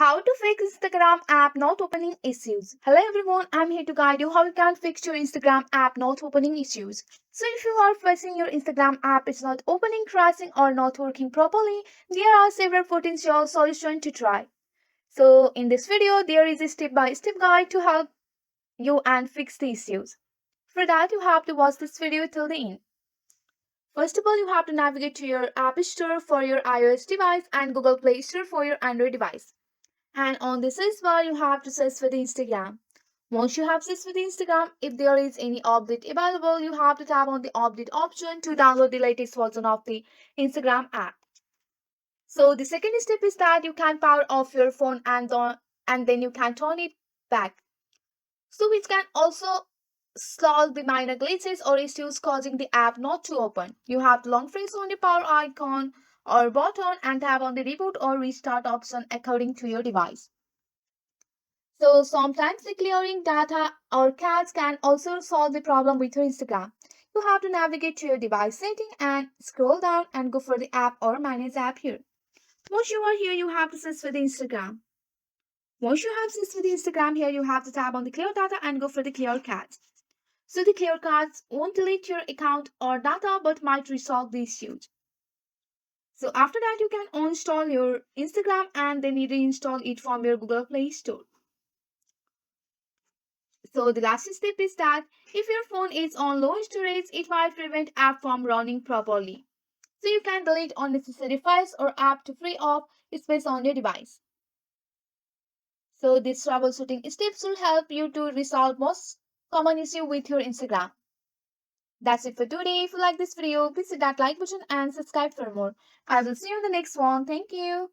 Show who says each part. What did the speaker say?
Speaker 1: How to fix Instagram app not opening issues. Hello everyone, I'm here to guide you how you can fix your Instagram app not opening issues. So if you are facing your Instagram app is not opening, crashing or not working properly, there are several potential solutions to try. So in this video, there is a step-by-step guide to help you and fix the issues. For that, you have to watch this video till the end. First of all, you have to navigate to your App Store for your iOS device and Google Play Store for your Android device. And on the search bar, you have to search for the Instagram. Once you have searched for the Instagram, if there is any update available, you have to tap on the update option to download the latest version of the Instagram app. So the second step is that you can power off your phone and then you can turn it back. So which can also solve the minor glitches or issues causing the app not to open. You have to long press on the power icon or button and tap on the reboot or restart option according to your device. So sometimes the clearing data or cache can also solve the problem with your Instagram. You have to navigate to your device setting and scroll down and go for the app or manage app here. Once you are here, you have to search for the Instagram. Once you have searched for the Instagram here, you have to tap on the clear data and go for the clear cache. So the clear cache won't delete your account or data but might resolve the issues. So after that, you can uninstall your Instagram and then reinstall it from your Google Play Store. So the last step is that if your phone is on low storage, it might prevent app from running properly. So you can delete unnecessary files or app to free up space on your device. So these troubleshooting steps will help you to resolve most common issue with your Instagram. That's it for today. If you like this video, please hit that like button and subscribe for more. I will see you in the next one. Thank you.